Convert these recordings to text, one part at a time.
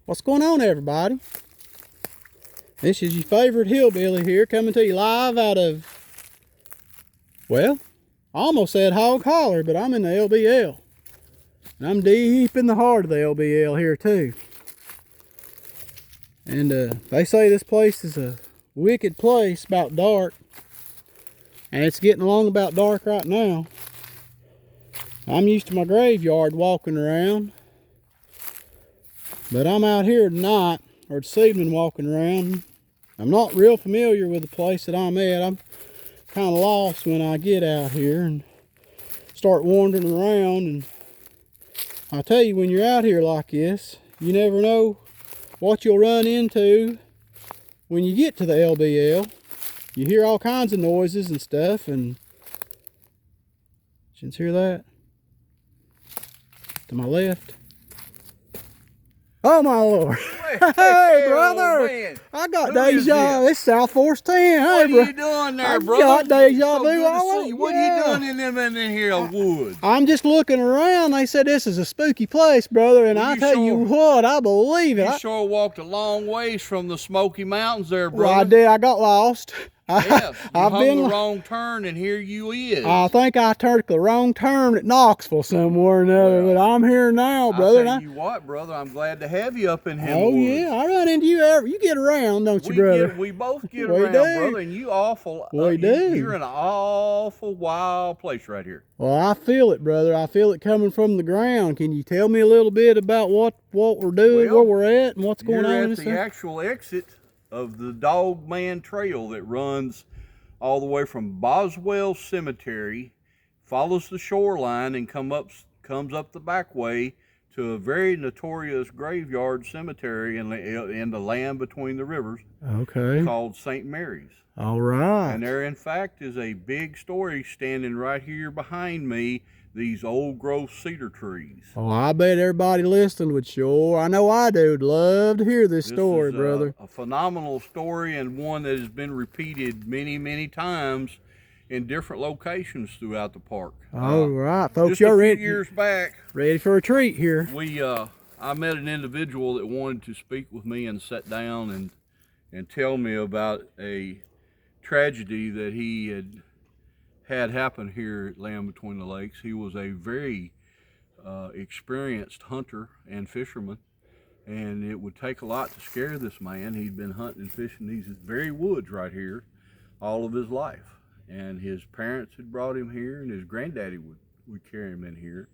What's going on, everybody? This is your favorite hillbilly here, coming to you live out of, well, I almost said Hog Holler, but I'm in the LBL. And I'm deep in the heart of the LBL here too. And they say this place is a wicked place about dark. And it's getting along about dark right now. I'm used to my graveyard walking around. But I'm out here tonight, or this evening, walking around. I'm not real familiar with the place that I'm at. I'm kind of lost when I get out here and start wandering around. And I tell you, when you're out here like this, you never know what you'll run into when you get to the LBL. You hear all kinds of noises and stuff, and did you hear that? To my left. Oh my Lord. Hey, brother. Man. I got Who is deja. this? It's South Force 10. What hey, are bro. you doing there, I brother? got deja So vu good to all see you. over. What Yeah. are you doing in here woods? I'm just looking around. They said this is a spooky place, brother, and Well, I you tell you sure- what, I believe it. You sure walked a long ways from the Smoky Mountains there, Well, I brother. did. I got lost. Yeah, you I've hung been. the wrong turn, and here you is. I think I took the wrong turn at Knoxville somewhere or another, Well, but I'm here now, brother. I tell you what, brother, I'm glad to have you up in him Oh woods. yeah, I run into you every. You get around, don't you, brother? We both get We around, do. brother, and you awful. We do. You're in an awful wild place right here. Well, I feel it, brother. I feel it coming from the ground. Can you tell me a little bit about what we're doing, Well, where we're at, and what's going on? You're in at this the thing? actual exit of the Dog Man Trail that runs all the way from Boswell Cemetery, follows the shoreline, and comes up the back way to a very notorious graveyard cemetery in the land between the rivers Okay. called St. Mary's. All right. And there, in fact, is a big story standing right here behind me, these old growth cedar trees. Oh, I bet everybody listening would sure. I know I do. Would love to hear this story, is brother. A phenomenal story, and one that has been repeated many, many times in different locations throughout the park. All right, folks, Just you're a few ready. years back, Ready for a treat here. I met an individual that wanted to speak with me and sit down and tell me about a tragedy that he had happen here at Land Between the Lakes. He was a very experienced hunter and fisherman, and it would take a lot to scare this man. He'd been hunting and fishing these very woods right here all of his life, and his parents had brought him here, and his granddaddy would carry him in here,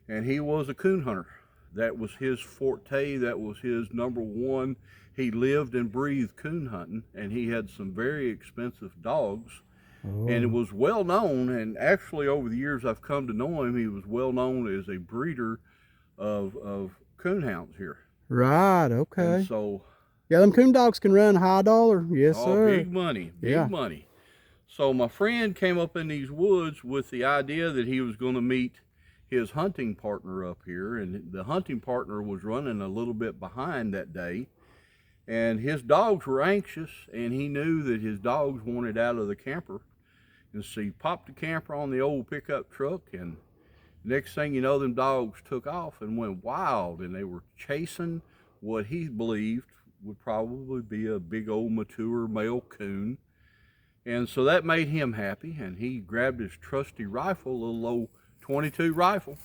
and he was a coon hunter. That was his forte. That was his number one. He lived and breathed coon hunting, and he had some very expensive dogs. Oh. And it was well known, and actually over the years I've come to know him, he was well known as a breeder of coonhounds here. Right, okay. And so, yeah, them coon dogs can run high dollar. Yes, sir. Big money, big money. So my friend came up in these woods with the idea that he was going to meet his hunting partner up here, and the hunting partner was running a little bit behind that day. And his dogs were anxious, and he knew that his dogs wanted out of the camper. And so he popped the camper on the old pickup truck, and next thing you know, them dogs took off and went wild, and they were chasing what he believed would probably be a big old mature male coon. And so that made him happy, and he grabbed his trusty rifle, a little old .22 rifle,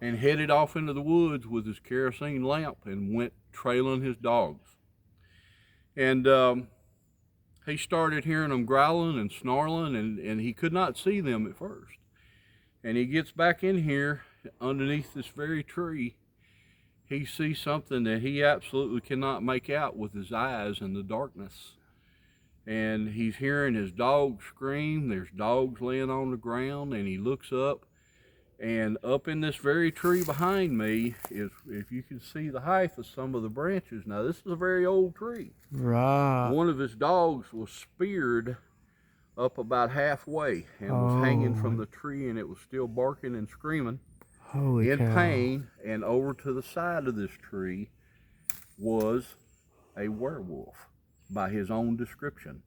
and headed off into the woods with his kerosene lamp and went trailing his dogs. And he started hearing them growling and snarling, and he could not see them at first. And he gets back in here underneath this very tree. He sees something that he absolutely cannot make out with his eyes in the darkness. And he's hearing his dog scream. There's dogs laying on the ground, and he looks up. And up in this very tree behind me is, if you can see the height of some of the branches. Now, this is a very old tree. Right. One of his dogs was speared up about halfway and was hanging from the tree, and it was still barking and screaming in pain. And over to the side of this tree was a werewolf by his own description.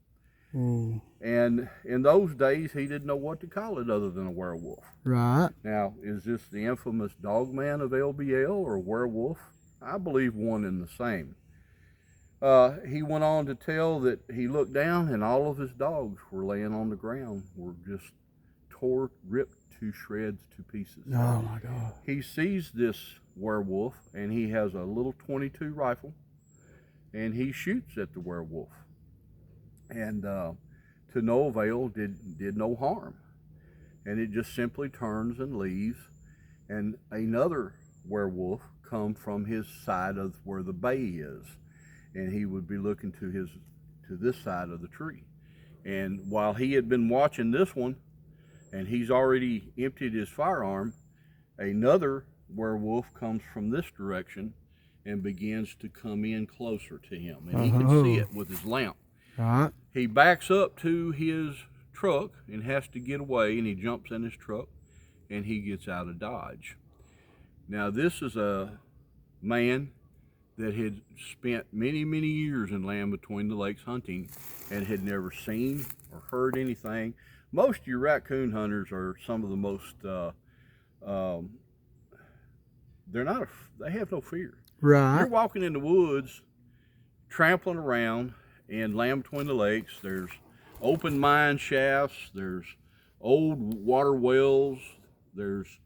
Ooh. And in those days, he didn't know what to call it other than a werewolf. Right. Now, is this the infamous Dog Man of LBL or werewolf? I believe one and the same. He went on to tell that he looked down and all of his dogs were laying on the ground, were just ripped to shreds, to pieces. Oh my God. He sees this werewolf and he has a little .22 rifle and he shoots at the werewolf. And to no avail, did no harm. And it just simply turns and leaves. And another werewolf come from his side of where the bay is. And he would be looking to this side of the tree. And while he had been watching this one, and he's already emptied his firearm, another werewolf comes from this direction and begins to come in closer to him. And he can see it with his lamp. Right. He backs up to his truck and has to get away, and he jumps in his truck and he gets out of Dodge. Now, this is a man that had spent many, many years in Land Between the Lakes hunting and had never seen or heard anything. Most of your raccoon hunters are some of the most, they have no fear. Right. You're walking in the woods, trampling around in Land Between the Lakes. There's open mine shafts, there's old water wells, there's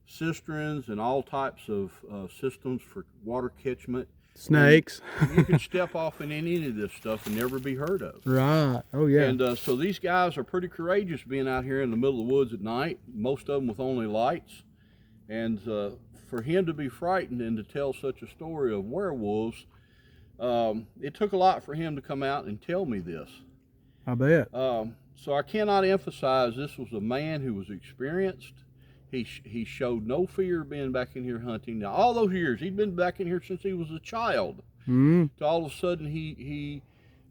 cisterns and all types of systems for water catchment. Snakes. You can step off in any of this stuff and never be heard of. Right. Oh yeah. And so these guys are pretty courageous being out here in the middle of the woods at night, most of them with only lights. And for him to be frightened and to tell such a story of werewolves, it took a lot for him to come out and tell me this. I bet. So I cannot emphasize this was a man who was experienced. He showed no fear being back in here hunting. Now, all those years, he'd been back in here since he was a child. Mm-hmm. To all of a sudden, he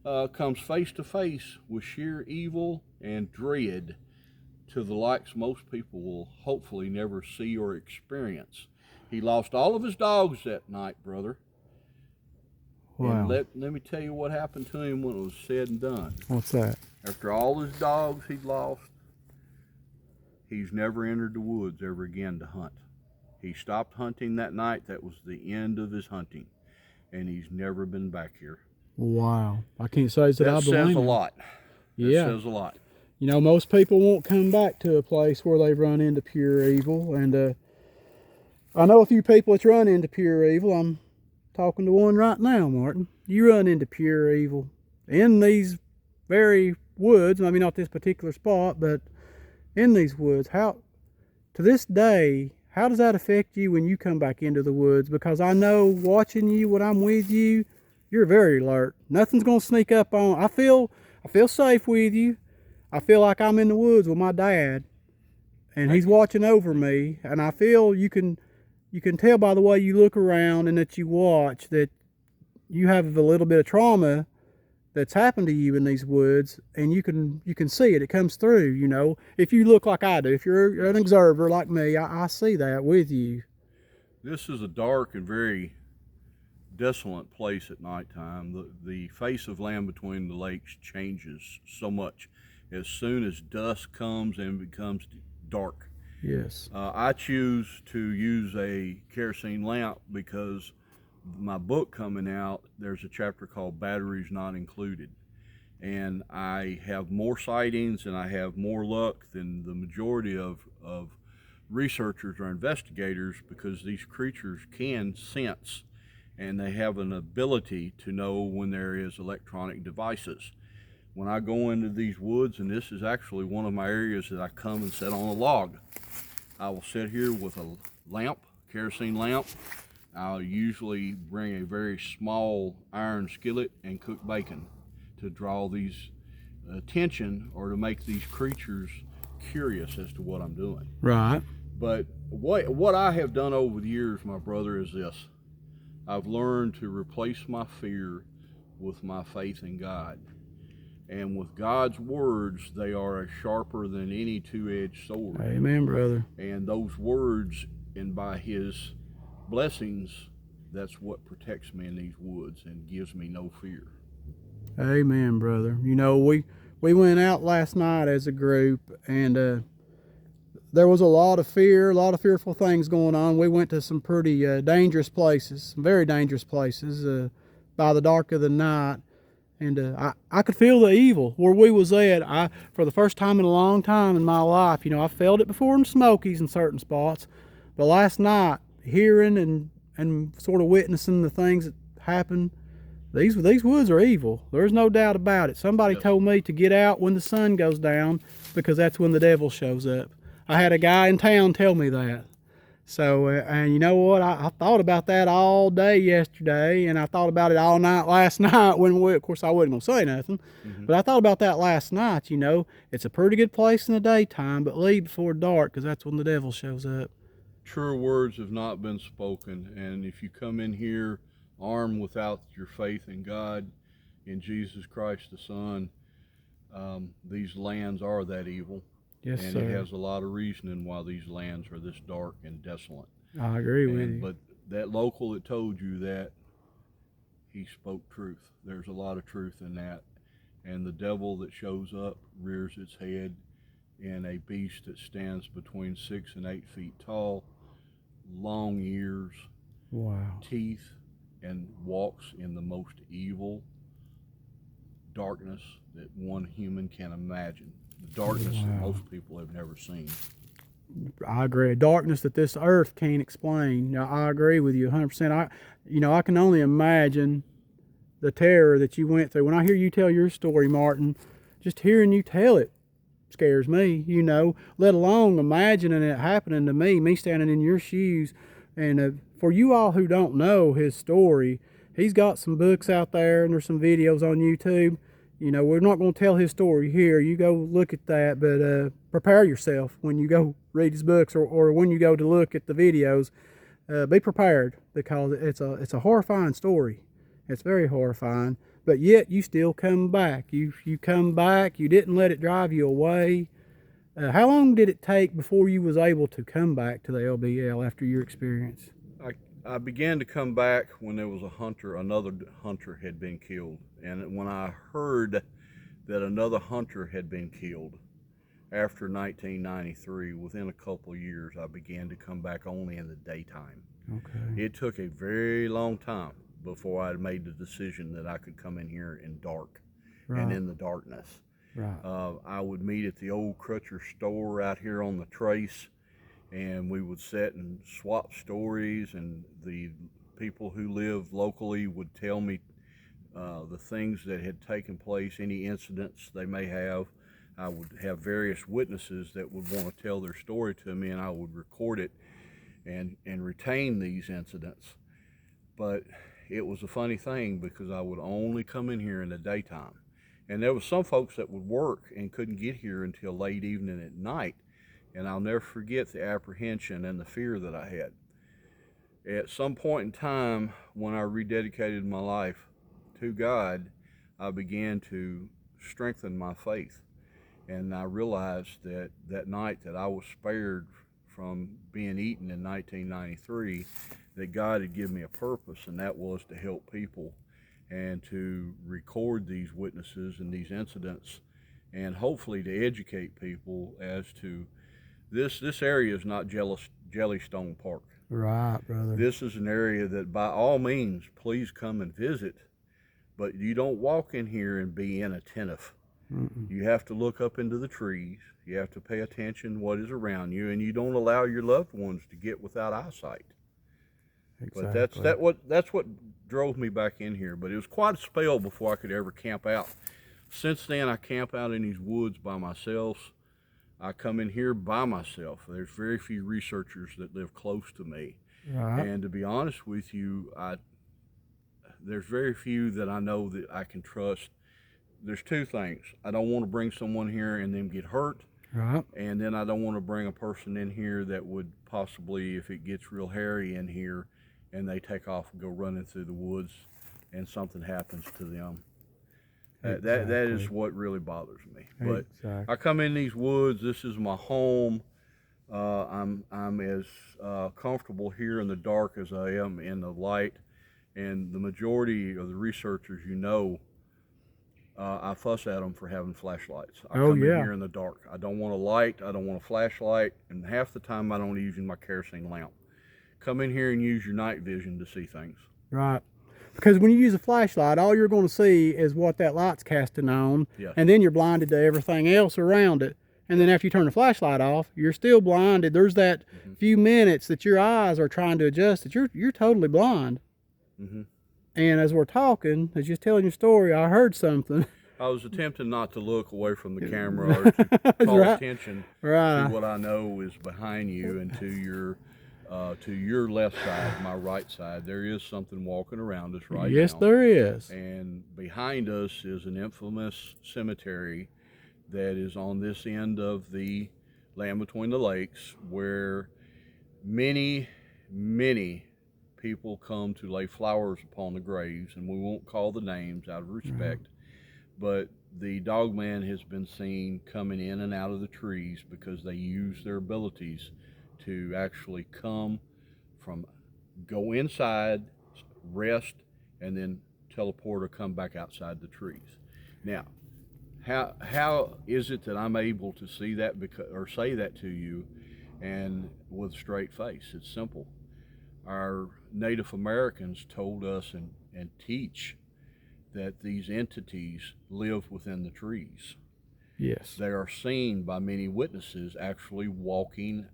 comes face to face with sheer evil and dread to the likes most people will hopefully never see or experience. He lost all of his dogs that night, brother. Wow. And let me tell you what happened to him when it was said and done. What's that? After all his dogs he'd lost, he's never entered the woods ever again to hunt. He stopped hunting that night. That was the end of his hunting. And he's never been back here. Wow. I can't say that I That blame says a him. lot. Yeah. That says a lot. You know, most people won't come back to a place where they've run into pure evil. And I know a few people that's run into pure evil. I'm talking to one right now, Martin. You run into pure evil in these very woods. Maybe not this particular spot, but in these woods. How, to this day, how does that affect you when you come back into the woods? Because I know watching you when I'm with you, you're very alert. Nothing's gonna sneak up on. I feel safe with you. I feel like I'm in the woods with my dad, and he's watching over me. And I feel you can tell by the way you look around and that you watch that you have a little bit of trauma that's happened to you in these woods, and you can see it. It comes through, you know. If you look like I do, if you're an observer like me, I see that with you. This is a dark and very desolate place at nighttime. The face of Land Between the Lakes changes so much as soon as dusk comes and becomes dark. Yes. I choose to use a kerosene lamp because my book coming out, there's a chapter called Batteries Not Included. And I have more sightings and I have more luck than the majority of researchers or investigators, because these creatures can sense and they have an ability to know when there is electronic devices. When I go into these woods, and this is actually one of my areas that I come and sit on a log, I will sit here with a lamp, kerosene lamp. I'll usually bring a very small iron skillet and cook bacon to draw these attention or to make these creatures curious as to what I'm doing. Right. But what I have done over the years, my brother, is this. I've learned to replace my fear with my faith in God. And with God's words, they are sharper than any two-edged sword. Amen, brother. And those words, and by His blessings, that's what protects me in these woods and gives me no fear. Amen, brother. You know, we went out last night as a group, and there was a lot of fear, a lot of fearful things going on. We went to some pretty dangerous places, some very dangerous places by the dark of the night. And I could feel the evil where we was at. For the first time in a long time in my life, I felt it before in Smokies in certain spots. But last night, hearing and sort of witnessing the things that happened, these woods are evil. There's no doubt about it. Somebody told me to get out when the sun goes down because that's when the devil shows up. I had a guy in town tell me that. So, and you know what? I thought about that all day yesterday, and I thought about it all night last night of course, I wasn't going to say nothing, but I thought about that last night, It's a pretty good place in the daytime, but leave before dark because that's when the devil shows up. Truer words have not been spoken, and if you come in here armed without your faith in God, in Jesus Christ the Son, these lands are that evil. Yes, and sir. it has a lot of reasoning why these lands are this dark and desolate. I agree with you. But that local that told you that, he spoke truth. There's a lot of truth in that. And the devil that shows up rears its head in a beast that stands between 6 and 8 feet tall, long ears, wow, teeth, and walks in the most evil darkness that one human can imagine. The darkness that most people have never seen. I agree. A darkness that this earth can't explain. I agree with you 100%. I can only imagine the terror that you went through. When I hear you tell your story, Martin, just hearing you tell it scares me, let alone imagining it happening to me standing in your shoes. And for you all who don't know his story, he's got some books out there and there's some videos on YouTube. We're not going to tell his story here. You go look at that, but prepare yourself when you go read his books or when you go to look at the videos. Be prepared because it's a horrifying story. It's very horrifying, but yet you still come back. You come back. You didn't let it drive you away. How long did it take before you was able to come back to the LBL after your experience? I began to come back when there was another hunter had been killed. And when I heard that another hunter had been killed after 1993, within a couple of years, I began to come back only in the daytime. Okay. It took a very long time before I made the decision that I could come in here in dark and in the darkness. Right. I would meet at the old Crutcher store out here on the Trace, and we would sit and swap stories, and the people who live locally would tell me the things that had taken place, any incidents they may have. I would have various witnesses that would want to tell their story to me, and I would record it and retain these incidents. But it was a funny thing because I would only come in here in the daytime. And there was some folks that would work and couldn't get here until late evening at night. And I'll never forget the apprehension and the fear that I had. At some point in time, when I rededicated my life to God, I began to strengthen my faith. And I realized that that night that I was spared from being eaten in 1993, that God had given me a purpose, and that was to help people and to record these witnesses and these incidents, and hopefully to educate people as to this area is not Jellystone Park. Right, brother. This is an area that by all means, please come and visit, but you don't walk in here and be inattentive. You have to look up into the trees. You have to pay attention what is around you, and you don't allow your loved ones to get without eyesight. Exactly. But that's what drove me back in here. But it was quite a spell before I could ever camp out. Since then, I camp out in these woods by myself. I come in here by myself. There's very few researchers that live close to me. Right. And to be honest with you, there's very few that I know that I can trust. There's two things. I don't want to bring someone here and them get hurt. Right. And then I don't want to bring a person in here that would possibly, if it gets real hairy in here and they take off and go running through the woods and something happens to them. That is what really bothers me. But I come in these woods. This is my home. I'm as comfortable here in the dark as I am in the light. And the majority of the researchers, I fuss at them for having flashlights. I Oh, come yeah. in here in the dark. I don't want a light. I don't want a flashlight. And half the time I don't use my kerosene lamp. Come in here and use your night vision to see things. Right. Because when you use a flashlight, all you're going to see is what that light's casting on. Yes. And then you're blinded to everything else around it. And then after you turn the flashlight off, you're still blinded. There's that few minutes that your eyes are trying to adjust that you're totally blind. And as we're talking, as you're telling your story, I heard something. I was attempting not to look away from the camera or to call Right. attention Right. to what I know is behind you and to your left side, my right side. There is something walking around us right now. Yes, there is. And behind us is an infamous cemetery that is on this end of the Land Between the Lakes, where many, many people come to lay flowers upon the graves, and we won't call the names out of respect, but the Dogman has been seen coming in and out of the trees because they use their abilities to actually go inside, rest, and then teleport or come back outside the trees. Now, how is it that I'm able to see that or say that to you and with a straight face? It's simple. Our Native Americans told us and teach that these entities live within the trees. Yes. They are seen by many witnesses actually walking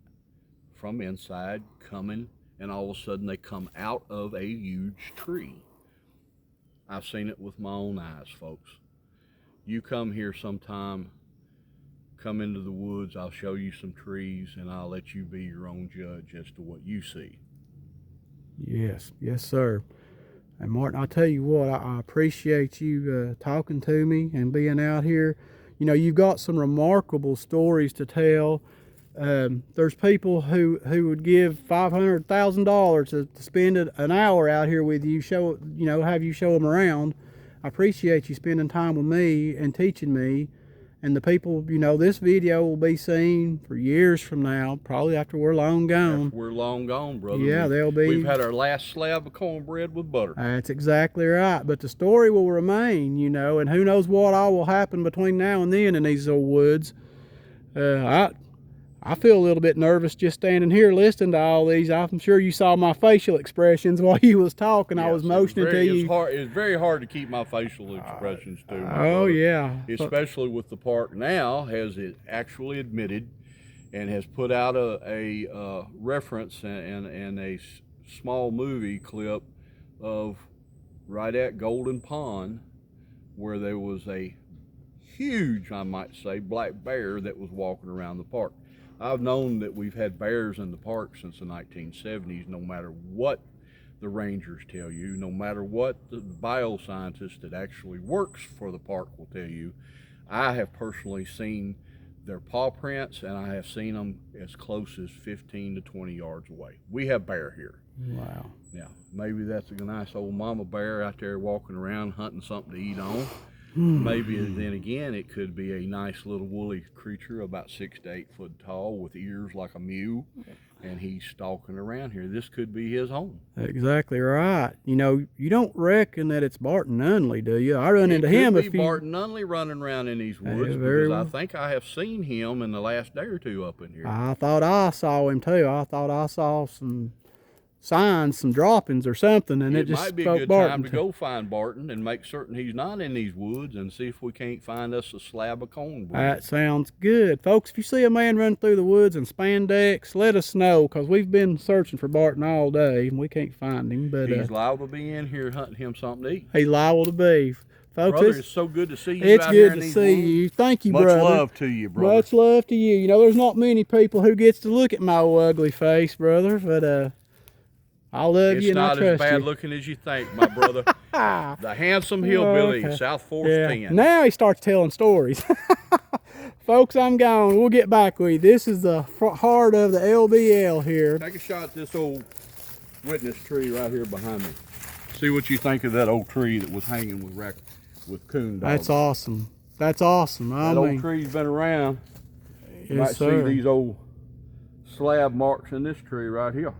from inside, coming, and all of a sudden they come out of a huge tree. I've seen it with my own eyes, folks. You come here sometime, come into the woods, I'll show you some trees, and I'll let you be your own judge as to what you see. Yes, yes, sir. And Martin, I'll tell you what, I appreciate you talking to me and being out here. You know, you've got some remarkable stories to tell. There's people who would give $500,000 to spend an hour out here with you, have you show them around. I appreciate you spending time with me and teaching me. And the people, this video will be seen for years from now, probably after we're long gone. After we're long gone, brother. Yeah, We've had our last slab of cornbread with butter. That's exactly right. But the story will remain, and who knows what all will happen between now and then in these old woods. I feel a little bit nervous just standing here listening to all these. I'm sure you saw my facial expressions while you was talking. Yes, I was motioning to you. It's very hard to keep my facial expressions too. Oh, yeah. Especially with the park now, has it actually admitted and has put out a reference and a small movie clip of right at Golden Pond, where there was a huge, I might say, black bear that was walking around the park. I've known that we've had bears in the park since the 1970s, no matter what the rangers tell you, no matter what the bioscientist that actually works for the park will tell you. I have personally seen their paw prints, and I have seen them as close as 15 to 20 yards away. We have bear here. Wow. Now, maybe that's a nice old mama bear out there walking around hunting something to eat on. Hmm. Maybe then again it could be a nice little woolly creature about 6 to 8 foot tall with ears like a mule, and he's stalking around here. This could be his home. Exactly right. You don't reckon that it's Barton Nunley, do you? I run into him a if few. Barton Nunley running around in these woods because I think I have seen him in the last day or two up in here. I thought I saw him too. I thought I saw some signs, some droppings or something, and it just might be a spoke good Barton time to go find Barton and make certain he's not in these woods and see if we can't find us a slab of cornbread. That sounds good. Folks, if you see a man run through the woods in spandex, let us know, because we've been searching for Barton all day and we can't find him. But he's liable to be in here hunting him something to eat. He's liable to be. Folks, brother, it's so good to see you it's out here good in to these see woods. you. Thank you, Much brother. love to you, brother. Much love to you. There's not many people who gets to look at my ugly face, brother, but I love you and I trust you. It's not as bad looking as you think, my brother. The handsome hillbilly, Okay. South Force 10. Now he starts telling stories. Folks, I'm gone. We'll get back with you. This is the heart of the LBL here. Take a shot at this old witness tree right here behind me. See what you think of that old tree that was hanging with coon dogs. That's awesome. That's awesome. That old tree's been around. You might Yes, sir. see these old slab marks in this tree right here.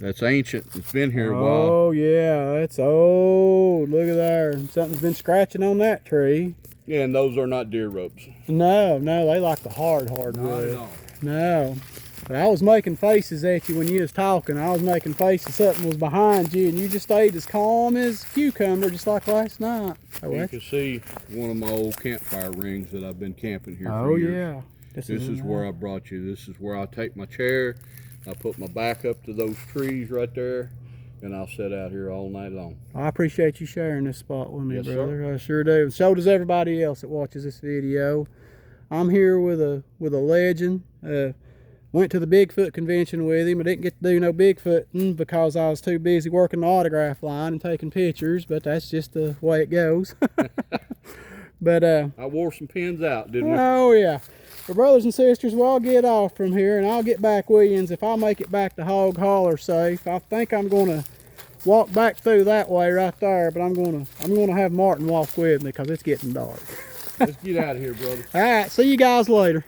That's ancient. It's been here a while. Oh yeah, it's old. Look at there. Something's been scratching on that tree. Yeah, and those are not deer ropes. No, they like the hard Not wood. at all. No. But I was making faces at you when you was talking. I was making faces something was behind you, and you just stayed as calm as cucumber, just like last night. You can see one of my old campfire rings that I've been camping here Oh for years. yeah. This is where I brought you. This is where I take my chair. I put my back up to those trees right there, and I'll sit out here all night long. I appreciate you sharing this spot with me, Yes, brother. sir. I sure do. So does everybody else that watches this video. I'm here with a legend. Went to the Bigfoot convention with him. I didn't get to do no Bigfooting because I was too busy working the autograph line and taking pictures, but that's just the way it goes. But I wore some pins out, didn't I? oh yeah. Well, brothers and sisters, well, I'll get off from here and I'll get back Williams if I make it back to Hog Holler safe. I think I'm gonna walk back through that way right there, but I'm gonna have Martin walk with me because it's getting dark. Let's get out of here, brother. All right, see you guys later.